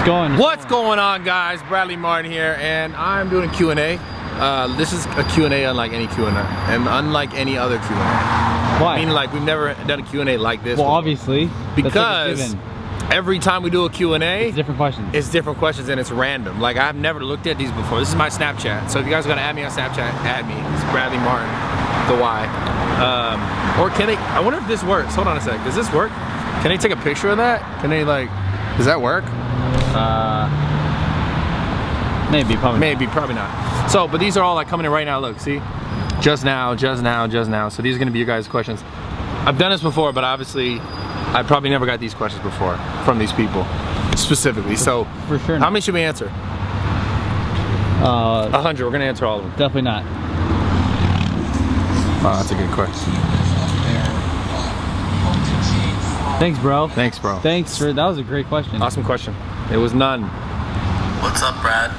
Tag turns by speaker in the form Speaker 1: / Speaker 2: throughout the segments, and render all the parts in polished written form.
Speaker 1: What's going on, guys? Bradley Martin here, and I'm doing a Q&A. This is a Q&A unlike any Q&A, and unlike any other Q&A.
Speaker 2: Why?
Speaker 1: I mean, like, we've never done a Q&A like this.
Speaker 2: Well,
Speaker 1: before.
Speaker 2: obviously.
Speaker 1: Because every time we do a Q&A,
Speaker 2: it's different questions.
Speaker 1: It's different questions, and it's random. Like, I've never looked at these before. This is my Snapchat. So if you guys are gonna add me on Snapchat, add me. It's Bradley Martin, the Y. Or can they, I wonder if this works. Hold on a sec. Does this work? Can they take a picture of that? Can they, like, does that work?
Speaker 2: Maybe, probably.
Speaker 1: Maybe, probably not. So, but these are all like coming in right now. Look, see, just now. So these are gonna be your guys' questions. I've done this before, but obviously, I probably never got these questions before from these people specifically. So,
Speaker 2: for sure.
Speaker 1: How many should we answer? 100. We're gonna answer all of them.
Speaker 2: Definitely not.
Speaker 1: Oh, that's a good question.
Speaker 2: Thanks, bro.
Speaker 1: Thanks, bro.
Speaker 2: Thanks for that was a great question.
Speaker 1: Awesome question. It was none.
Speaker 3: What's up, Brad?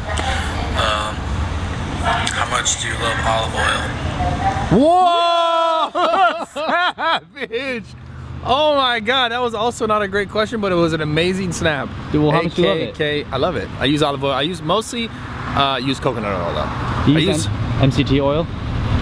Speaker 3: How much do you love olive oil?
Speaker 1: Whoa! Savage! Oh my God, that was also not a great question, but it was an amazing snap.
Speaker 2: Dude, well, how much do you love it?
Speaker 1: I love it. I use olive oil. I use mostly use coconut oil though.
Speaker 2: Do you use MCT oil?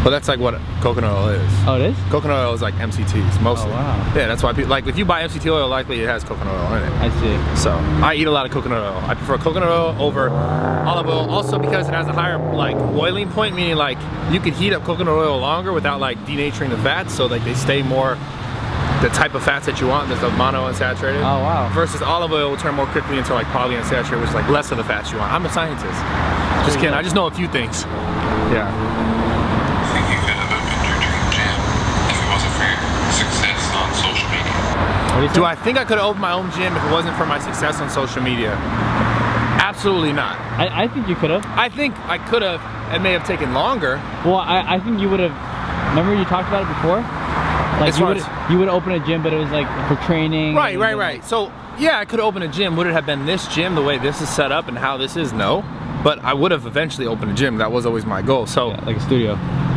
Speaker 1: Well, that's like what coconut oil is.
Speaker 2: Oh, it is?
Speaker 1: Coconut oil is like MCTs mostly.
Speaker 2: Oh, wow.
Speaker 1: Yeah, that's why people, like, if you buy MCT oil, likely it has coconut oil in it.
Speaker 2: I see.
Speaker 1: So I eat a lot of coconut oil. I prefer coconut oil over olive oil, also because it has a higher like boiling point, meaning like you could heat up coconut oil longer without like denaturing the fats, so like they stay more the type of fats that you want. There's the monounsaturated.
Speaker 2: Oh, wow.
Speaker 1: Versus olive oil will turn more quickly into like polyunsaturated, which is like less of the fats you want. I'm a scientist. Just kidding. I just know a few things. Yeah. Do I think I could have opened my own gym if it wasn't for my success on social media? Absolutely not.
Speaker 2: I think you could have.
Speaker 1: I think I could have. It may have taken longer.
Speaker 2: Well, I think you would have. Remember you talked about it before? Like you would open a gym, but it was like for training.
Speaker 1: Right. So yeah, I could have opened a gym. Would it have been this gym the way this is set up and how this is? No. But I would have eventually opened a gym. That was always my goal. So
Speaker 2: yeah, like a studio.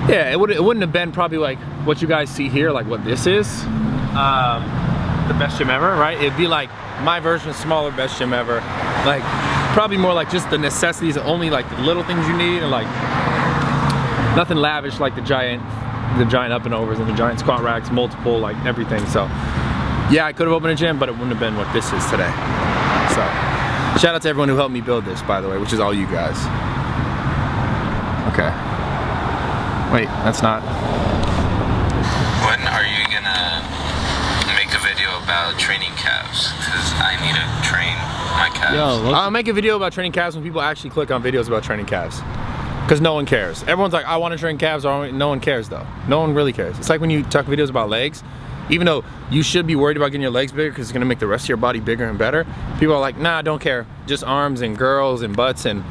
Speaker 1: Yeah, it wouldn't have been probably like what you guys see here, like what this is. The best gym ever, right? It'd be like my version of smaller best gym ever. Like probably more like just the necessities, only like the little things you need, and like nothing lavish like the giant up and overs and the giant squat racks, multiple, like everything. So yeah, I could have opened a gym, but it wouldn't have been what this is today. So shout out to everyone who helped me build this, by the way, which is all you guys. Okay. Wait, that's not.
Speaker 3: When are you gonna make a video about training calves? Because I need to train my calves.
Speaker 2: Yo,
Speaker 1: I'll make a video about training calves when people actually click on videos about training calves. Because no one cares. Everyone's like, I want to train calves, or no one cares though. No one really cares. It's like when you talk videos about legs, even though you should be worried about getting your legs bigger because it's gonna make the rest of your body bigger and better. People are like, nah, don't care. Just arms and girls and butts and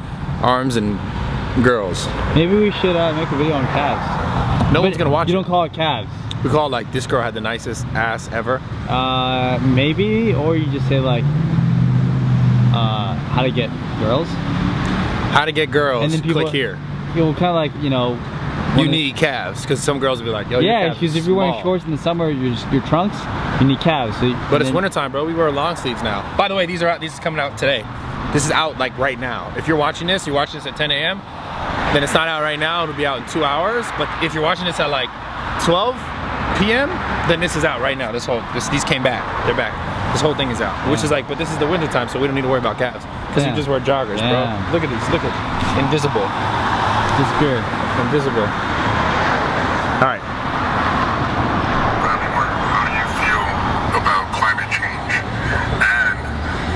Speaker 1: arms and girls.
Speaker 2: Maybe we should make a video on calves.
Speaker 1: No one's gonna watch it.
Speaker 2: You don't call it calves.
Speaker 1: We call it like, this girl had the nicest ass ever.
Speaker 2: Maybe, or you just say like, how to get girls.
Speaker 1: How to get girls,
Speaker 2: and then people,
Speaker 1: click here.
Speaker 2: You'll kind of like, you know.
Speaker 1: You need calves, because some girls will be like, yo,
Speaker 2: yeah, because if you're wearing shorts in the summer, your trunks, you need calves. So
Speaker 1: but it's wintertime, bro. We wear long sleeves now. By the way, these are out. This is coming out today. This is out like right now. If you're watching this at 10 a.m., then it's not out right now. It'll be out in 2 hours. But if you're watching this at like 12 p.m., then this is out right now. These came back. They're back. This whole thing is out. Yeah. Which is like, but this is the winter time, so we don't need to worry about calves. Because you just wear joggers, bro. Look at these. Look at invisible.
Speaker 2: Disappear.
Speaker 1: Invisible. All right.
Speaker 4: Bradley Martin, how do you feel about climate change? And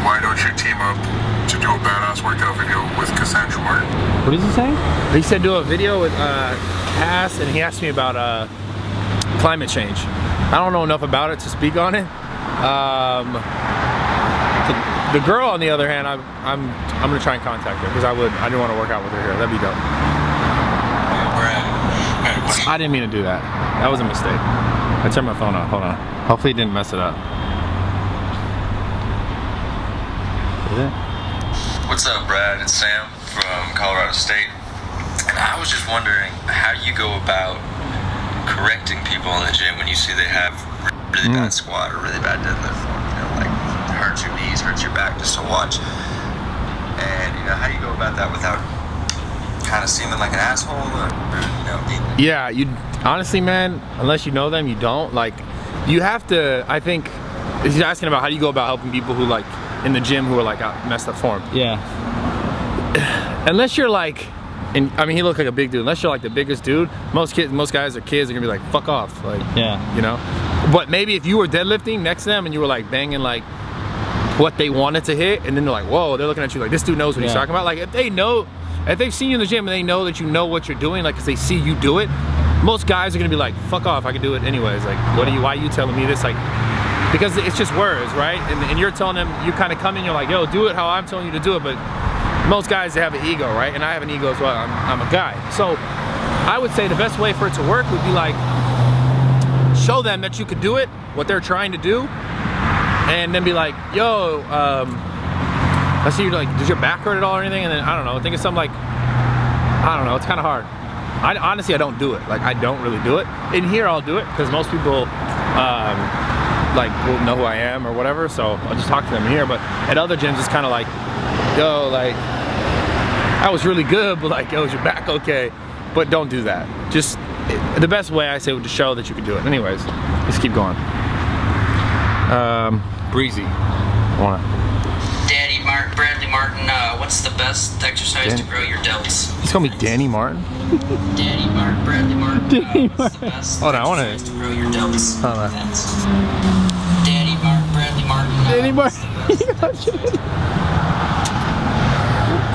Speaker 4: why don't you team up to do a badass workout video with Cassandra Martin?
Speaker 2: What is he saying?
Speaker 1: He said do a video with Cass, and he asked me about climate change. I don't know enough about it to speak on it. The girl, on the other hand, I'm gonna try and contact her because I didn't want to work out with her here. That'd be dope. I didn't mean to do that. That was a mistake. I turned my phone off. Hold on. Hopefully it didn't mess it up. Is it?
Speaker 3: What's up, Brad? It's Sam from Colorado State. And I was just wondering how you go about correcting people in the gym when you see they have really bad squat or really bad deadlift form. You know, like hurts your knees, hurts your back just to watch. And how do you go about that without kind of seeming like an asshole? Or,
Speaker 1: Yeah, you honestly, man, unless you know them, you don't. Like, you have to, I think, he's asking about how do you go about helping people who like in the gym who are like out messed up form.
Speaker 2: Yeah.
Speaker 1: Unless you're like, and I mean, he looked like a big dude. Unless you're like the biggest dude, most guys are kids. They're gonna be like, fuck off, like,
Speaker 2: yeah.
Speaker 1: But maybe if you were deadlifting next to them and you were like banging like what they wanted to hit, and then they're like, whoa, they're looking at you like this dude knows what he's talking about. Like, if they've seen you in the gym and they know that you know what you're doing, like, cause they see you do it, most guys are gonna be like, fuck off, I can do it anyways. Like, why are you telling me this? Like, because it's just words, right? And you're telling them, you kind of come in, you're like, yo, do it how I'm telling you to do it. But most guys, they have an ego, right? And I have an ego as well. I'm a guy. So I would say the best way for it to work would be like, show them that you could do it, what they're trying to do, and then be like, yo, let's see, like, does your back hurt at all or anything? And then, I don't know, think of something like, I don't know, it's kind of hard. Honestly, I don't do it. Like, I don't really do it. In here, I'll do it, because most people, like, will know who I am or whatever, so I'll just talk to them here. But at other gyms, it's kind of like, yo, like, that was really good, but like, yo, is your back okay? But don't do that. Just, the best way I say would to show that you can do it. Anyways, let's keep going. Breezy.
Speaker 5: Bradley Martin, what's the best exercise to grow your delts?
Speaker 1: He's calling me Danny Martin?
Speaker 5: Bradley Martin, what's the best
Speaker 1: Hold on, I wanna...
Speaker 5: exercise to grow your delts?
Speaker 1: Hold on.
Speaker 5: Bradley Martin.
Speaker 2: Danny Martin.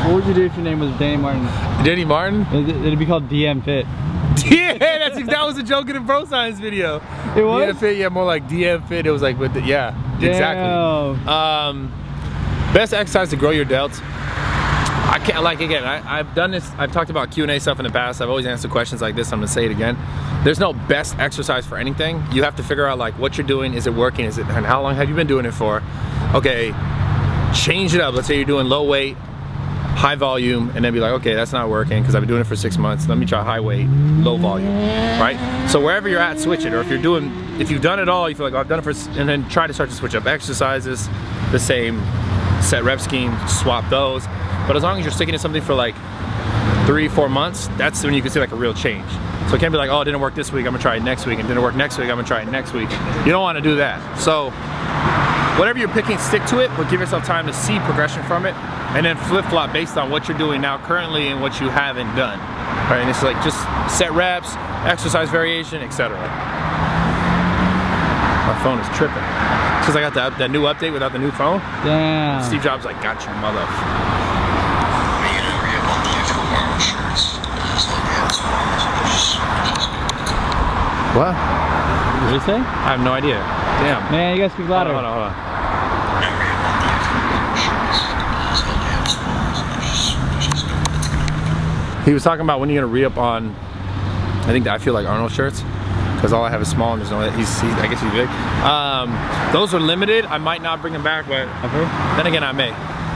Speaker 2: What would you do if your name was Danny Martin?
Speaker 1: Danny Martin?
Speaker 2: It'd be called BMFIT.
Speaker 1: Yeah, that was a joke in the Bro Science video.
Speaker 2: It was?
Speaker 1: BMFIT, yeah, more like DMFIT. It was like with the, yeah,
Speaker 2: Damn.
Speaker 1: exactly. Best exercise to grow your delts. I can't, like, again, I've done this, I've talked about Q&A stuff in the past. I've always answered questions like this. I'm gonna say it again. There's no best exercise for anything. You have to figure out like what you're doing. Is it working? Is it, and how long have you been doing it for? Okay, change it up. Let's say you're doing low weight, high volume, and then be like, okay, that's not working because I've been doing it for 6 months. Let me try high weight, low volume, right? So wherever you're at, switch it. Or if you've done it all, you feel like, oh, I've done it for, and then try to start to switch up exercises, the same set rep scheme, swap those. But as long as you're sticking to something for like 3-4 months, that's when you can see like a real change. So it can't be like, oh, it didn't work this week, I'm gonna try it next week, and it didn't work next week, I'm gonna try it next week. You don't wanna do that. So whatever you're picking, stick to it, but give yourself time to see progression from it, and then flip-flop based on what you're doing now currently and what you haven't done. Right, and it's like just set reps, exercise variation, etc. My phone is tripping. Because I got that new update without the new phone.
Speaker 2: Damn.
Speaker 1: Steve Jobs like, got you, mother.
Speaker 3: Are you gonna re-up on the actual armor shirts?
Speaker 1: What?
Speaker 2: What did he say?
Speaker 1: I have no idea. Damn.
Speaker 2: Man, you gotta speak louder.
Speaker 1: Hold on. He was talking about when you're gonna re-up on, I think I feel like Arnold shirts, because all I have is small and there's no, I guess he's big. Those are limited. I might not bring them back, but then again, I may.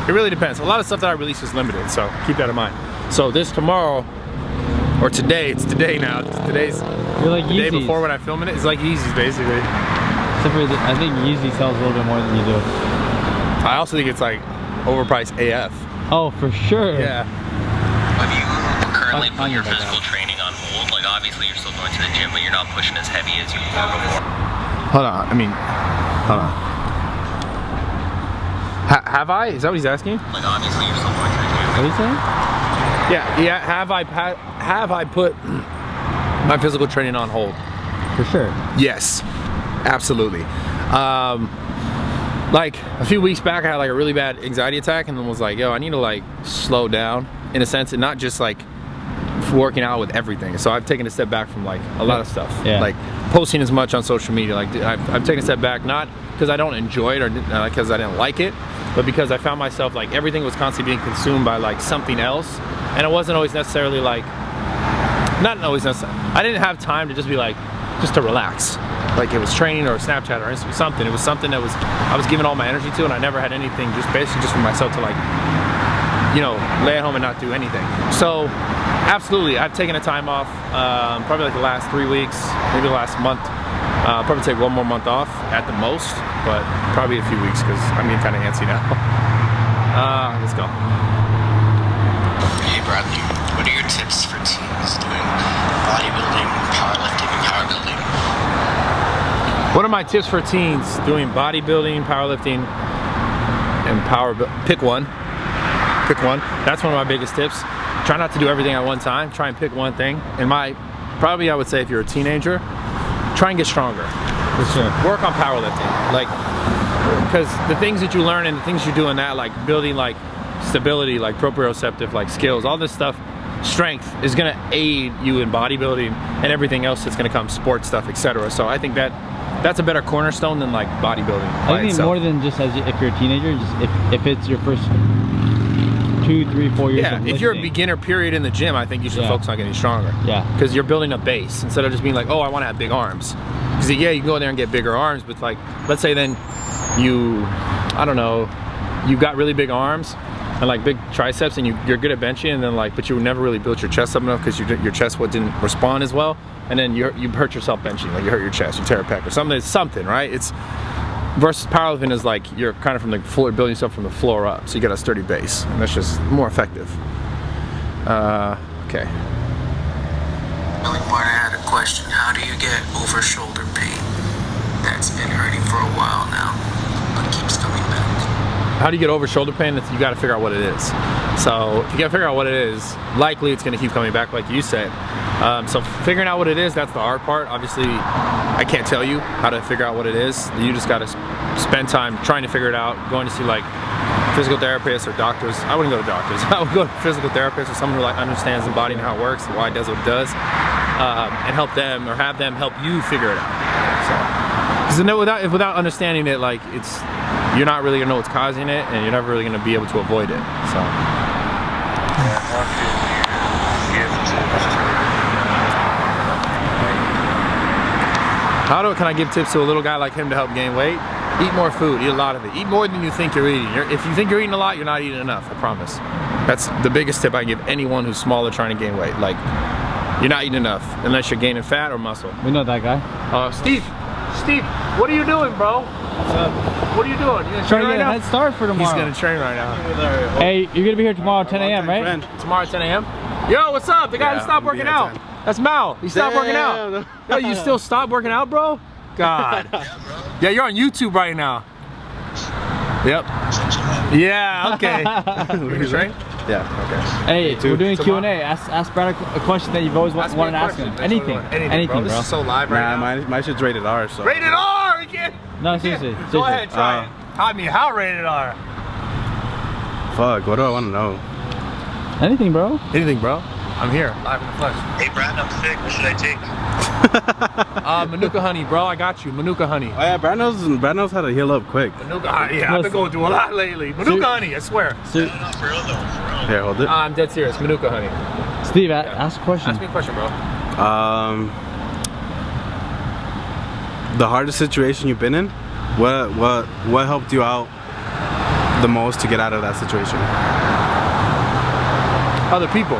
Speaker 1: It really depends. A lot of stuff that I release is limited, so keep that in mind. So this tomorrow, or today, it's today now. Today's
Speaker 2: You're like
Speaker 1: the day
Speaker 2: Yeezys.
Speaker 1: before when I'm filming it. It's like Yeezys, basically.
Speaker 2: Except for I think Yeezy sells a little bit more than you do.
Speaker 1: I also think it's like overpriced AF.
Speaker 2: Oh, for sure.
Speaker 1: Yeah.
Speaker 3: Have you currently put your
Speaker 2: Onion like
Speaker 3: physical
Speaker 2: that.
Speaker 3: training on hold? Like, obviously you're still going to the gym, but you're not pushing as heavy as you were before.
Speaker 1: Hold on. Hold on. Have I? Is that what he's asking?
Speaker 3: Like, obviously you're still going to the gym.
Speaker 2: What are you saying?
Speaker 1: Yeah. Have I put my physical training on hold?
Speaker 2: For sure.
Speaker 1: Yes, absolutely. Like a few weeks back, I had like a really bad anxiety attack, and then was like, yo, I need to like slow down in a sense, and not just like working out with everything. So I've taken a step back from like a lot of stuff, like posting as much on social media. Like I've taken a step back, not because I don't enjoy it or because I didn't like it, but because I found myself like everything was constantly being consumed by like something else, and it wasn't always necessarily like, not always necessarily, I didn't have time to just be like, just to relax. Like it was training or Snapchat or Instagram, something. It was something that I was giving all my energy to, and I never had anything, just basically just for myself to like, you know, lay at home and not do anything. So absolutely, I've taken a time off, probably like the last 3 weeks, maybe the last month. Probably take 1 more month off at the most, but probably a few weeks because I'm getting kind of antsy now. Let's go. know.
Speaker 5: Hey Bradley, what are your tips for teams doing bodybuilding, powerlifting, and powerbuilding?
Speaker 1: What are my tips for teens doing bodybuilding, powerlifting, and pick one. Pick one. That's one of my biggest tips. Try not to do everything at one time. Try and pick one thing. And probably I would say if you're a teenager, try and get stronger.
Speaker 2: For sure.
Speaker 1: Work on powerlifting. Like, because the things that you learn and the things you do in that, like building like stability, like proprioceptive, like skills, all this stuff, strength is gonna aid you in bodybuilding and everything else that's gonna come, sports stuff, etc. So I think that's a better cornerstone than like bodybuilding.
Speaker 2: I think more than just if you're a teenager, just if it's your first 2, 3, 4 years.
Speaker 1: Yeah, if you're a beginner period in the gym, I think you should focus on getting stronger.
Speaker 2: Yeah.
Speaker 1: Because you're building a base instead of just being like, oh, I want to have big arms. Because yeah, you can go there and get bigger arms, but like, let's say then I don't know, you got really big arms and like big triceps and you're good at benching, and then like, but you never really built your chest up enough because your chest didn't respond as well, and then you hurt yourself benching, like you hurt your chest, you tear a pec or something, right? It's versus powerlifting is like you're kind of from the floor, building yourself from the floor up, so you got a sturdy base, and that's just more effective. Okay.
Speaker 5: Billy Martin had a question. How do you get over shoulder pain? That's been hurting for a while now, but keeps coming back.
Speaker 1: How do you get over shoulder pain? You got to figure out what it is. So if you got to figure out what it is, likely it's going to keep coming back, like you said. So figuring out what it is, that's the hard part. Obviously, I can't tell you how to figure out what it is. You just got to spend time trying to figure it out, going to see like physical therapists or doctors. I wouldn't go to doctors. I would go to physical therapists or someone who like understands the body and how it works, why it does what it does, and help them or have them help you figure it out. So, because without understanding it, like you're not really gonna know what's causing it, and you're never really gonna be able to avoid it. So. Can I give tips to a little guy like him to help gain weight? Eat more food, eat a lot of it. Eat more than you think you're eating. If you think you're eating a lot, you're not eating enough, I promise. That's the biggest tip I give anyone who's smaller trying to gain weight. Like, you're not eating enough unless you're gaining fat or muscle.
Speaker 2: We know that guy.
Speaker 1: Steve, what are you doing, bro?
Speaker 2: What's up?
Speaker 1: What are you doing? You gonna train
Speaker 2: Trying to
Speaker 1: right
Speaker 2: get a
Speaker 1: now?
Speaker 2: head start for tomorrow.
Speaker 1: He's gonna train right now.
Speaker 2: Hey, you're gonna be here tomorrow at 10 a.m., right?
Speaker 1: Tomorrow at 10 a.m. Yo, what's up? The guy who stopped working out. That's Mal. He stopped working out. Yo, you still stopped working out, bro? God. Yeah, you're on YouTube right now. Yep. Yeah, okay. We're gonna train?
Speaker 6: Yeah, okay.
Speaker 2: Hey, we're doing Q&A. Ask Brad a question that you've always wanted to ask him. Anything,
Speaker 1: bro. This
Speaker 2: bro.
Speaker 1: is so live right now.
Speaker 6: My shit's rated R, so.
Speaker 1: Rated R! We can't.
Speaker 2: No, seriously.
Speaker 1: Go ahead, try it. I mean, how rated R?
Speaker 6: Fuck, what do I want to know?
Speaker 2: Anything, bro.
Speaker 1: Anything, bro. I'm here, live in the flesh.
Speaker 7: Hey Brad, I'm sick. What should I take?
Speaker 1: Manuka honey, bro. I got you. Manuka honey.
Speaker 6: Oh yeah, Brad knows how to heal up quick.
Speaker 1: Manuka honey. Yeah, I've been going through a lot lately. Manuka honey, I swear.
Speaker 7: No, for real though. For real.
Speaker 6: Here, hold it.
Speaker 1: I'm dead serious. Manuka honey.
Speaker 2: Steve, ask a question.
Speaker 1: Ask me a question, bro.
Speaker 6: The hardest situation you've been in? What helped you out the most to get out of that situation?
Speaker 1: Other people.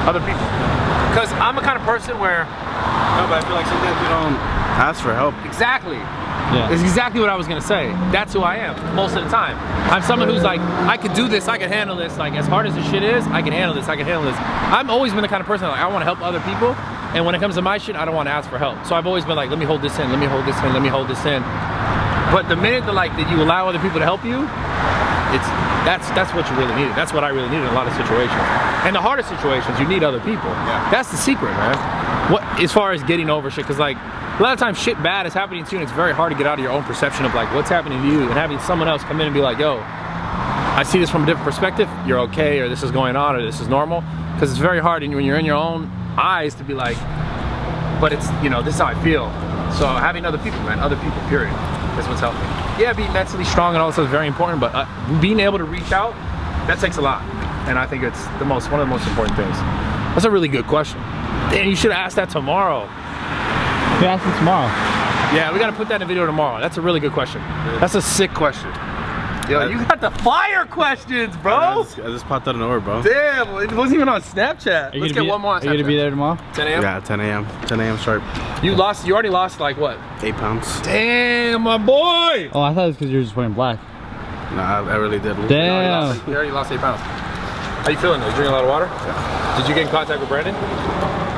Speaker 1: Because I'm the kind of person where...
Speaker 6: No, but I feel like sometimes you don't ask for help.
Speaker 1: Exactly.
Speaker 2: Yeah.
Speaker 1: It's exactly what I was gonna say. That's who I am most of the time. I'm someone who's like, I can do this, I can handle this. Like, as hard as this shit is, I can handle this, I can handle this. I've always been the kind of person like, I wanna help other people. And when it comes to my shit, I don't wanna ask for help. So I've always been like, let me hold this in, let me hold this in, let me hold this in. But the minute that you allow other people to help you, that's what you really needed. That's what I really needed in a lot of situations. And the hardest situations, you need other people. Yeah. That's the secret, man. As far as getting over shit, because like a lot of times shit bad is happening to you, and it's very hard to get out of your own perception of like what's happening to you, and having someone else come in and be like, yo, I see this from a different perspective, you're okay, or this is going on, or this is normal. Because it's very hard when you're in your own eyes to be like, but it's, this is how I feel. So having other people, man, other people, period, is what's helping. Yeah, being mentally strong and all this is very important, but being able to reach out, that takes a lot. And I think it's one of the most important things. That's a really good question. Damn, you should have asked that tomorrow.
Speaker 2: You ask it tomorrow.
Speaker 1: Yeah, we gotta put that in a video tomorrow. That's a really good question. That's a sick question. Yo, you got the fire questions, bro.
Speaker 6: I just popped out of nowhere, bro.
Speaker 1: Damn, it wasn't even on Snapchat. Let's get one more on Snapchat.
Speaker 2: Are you gonna be there tomorrow?
Speaker 1: 10 a.m.?
Speaker 6: Yeah, 10 a.m. 10 a.m. sharp.
Speaker 1: You already lost like what?
Speaker 6: 8 pounds.
Speaker 1: Damn, my boy.
Speaker 2: Oh, I thought it was because you were just wearing black.
Speaker 6: Nah, I really did.
Speaker 2: Damn.
Speaker 1: You already lost 8 pounds. How you feeling? Are you drinking a lot of water? Yeah. Did you get in contact with Brandon?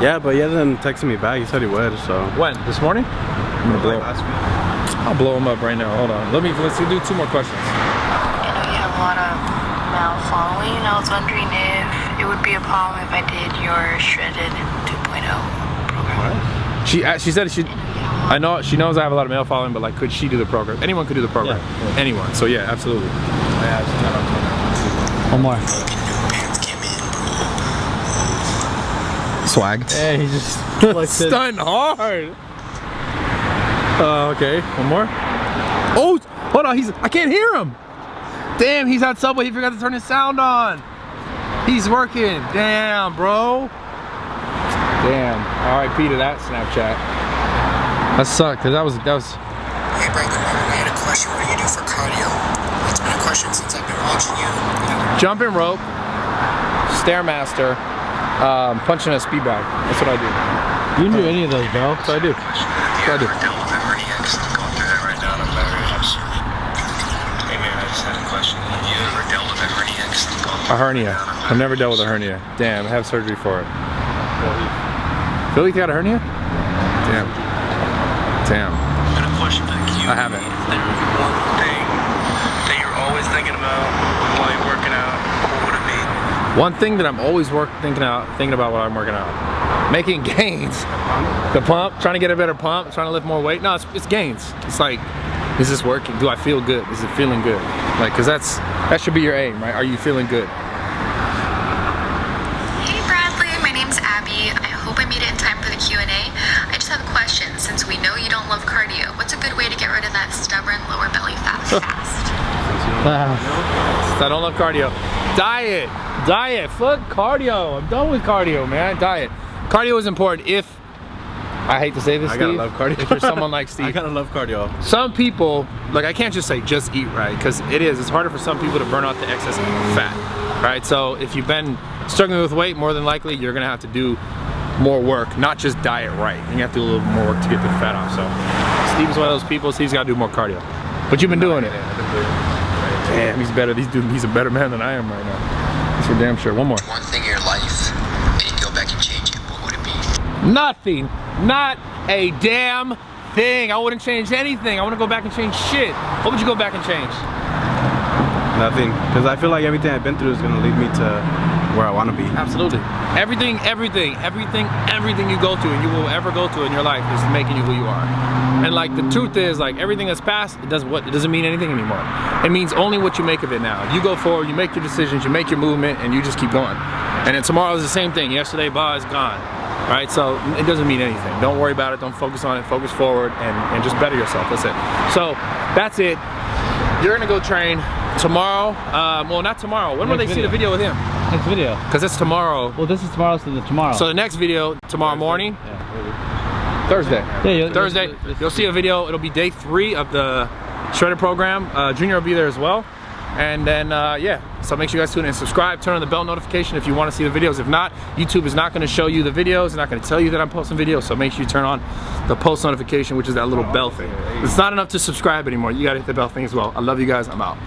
Speaker 6: Yeah, but he hasn't texted me back. He said he would, so.
Speaker 1: When? This morning? I'm gonna blow
Speaker 6: last week.
Speaker 1: I'll blow him up right now. Hold on. Let's do 2 more questions.
Speaker 8: I know you have a lot of male following, and I was wondering if it would be a problem if I did your shredded 2.0 program.
Speaker 1: She said I know she knows I have a lot of male following, but like, could she do the program? Anyone could do the program. Yeah. Anyone. So yeah, absolutely.
Speaker 2: One more.
Speaker 1: Swagged.
Speaker 2: Yeah, he just
Speaker 1: stunned hard. Okay, one more. Oh, hold on. I can't hear him. Damn, he's at Subway. He forgot to turn his sound on. He's working. Damn, bro. Damn. R.I.P. to that Snapchat. That sucked, cause that was.
Speaker 5: Hey Brandon, I had a question. What do you do for cardio? It's been a question since I've been watching you.
Speaker 1: Jumping rope, Stairmaster, punching a speed bag. That's what I do.
Speaker 2: You can do any of those, bro.
Speaker 1: That's what I do. That's what I do.
Speaker 3: Dealt with a hernia? 'Cause I'm going through that right now and I'm very upset. Hey man, I just had a question. Have you ever dealt with a hernia? 'Cause I'm going
Speaker 1: A hernia. I've never dealt with a hernia. Damn, I have surgery for it. Philly got a hernia? Damn. Damn.
Speaker 3: And a question back to you.
Speaker 1: I haven't.
Speaker 3: If there was one thing that you're always thinking about while you're working out, what would it be?
Speaker 1: One thing that I'm always thinking about while I'm working out. Making gains. The pump, trying to get a better pump, trying to lift more weight. No, it's gains. It's like, is this working? Do I feel good? Is it feeling good? Like, cause that should be your aim, right? Are you feeling good?
Speaker 9: Hey Bradley, my name's Abby. I hope I made it in time for the Q&A. I just have a question. Since we know you don't love cardio, what's a good way to get rid of that stubborn lower belly fat fast?
Speaker 1: I don't love cardio. Diet. Fuck cardio. I'm done with cardio, man. Diet. Cardio is important if, I hate to say this,
Speaker 6: I gotta
Speaker 1: Steve,
Speaker 6: love cardio.
Speaker 1: if you're someone like Steve.
Speaker 6: I gotta love cardio.
Speaker 1: Some people, like, I can't just say just eat right, because it's harder for some people to burn off the excess fat, right? So if you've been struggling with weight, more than likely you're gonna have to do more work, not just diet right. You have to do a little more work to get the fat off. So Steve's one of those people. Steve's gotta do more cardio. But you've been doing it. Damn, he's better. He's a better man than I am right now. That's for damn sure. One more.
Speaker 5: One thing in your life, and you go back and change it, what would it be?
Speaker 1: Nothing. Not a damn thing. I wouldn't change anything. I want to go back and change shit. What would you go back and change?
Speaker 6: Nothing, because I feel like everything I've been through is gonna lead me to where I want to be.
Speaker 1: Absolutely. Everything you go to and you will ever go to in your life is making you who you are. And like, the truth is, like, everything that's past, it doesn't mean anything anymore. It means only what you make of it now. You go forward, you make your decisions, you make your movement, and you just keep going. And then tomorrow is the same thing. Yesterday, is gone. Right? So it doesn't mean anything. Don't worry about it. Don't focus on it. Focus forward and just better yourself. That's it. So that's it. You're gonna go train tomorrow. Well, not tomorrow. When will they see the video with him?
Speaker 2: Next video.
Speaker 1: Because it's tomorrow.
Speaker 2: Well, this is tomorrow, so tomorrow.
Speaker 1: So the next video tomorrow morning. Thursday.
Speaker 2: Yeah,
Speaker 1: Thursday. You'll see a video. It'll be day 3 of the shredder program. Junior will be there as well. And then yeah, so make sure you guys tune in and subscribe, turn on the bell notification if you want to see the videos. If not, YouTube is not going to show you the videos. It's not going to tell you that I'm posting videos, so make sure you turn on the post notification, which is that little bell thing. It's not enough to subscribe anymore. You got to hit the bell thing as well. I love you guys. I'm out.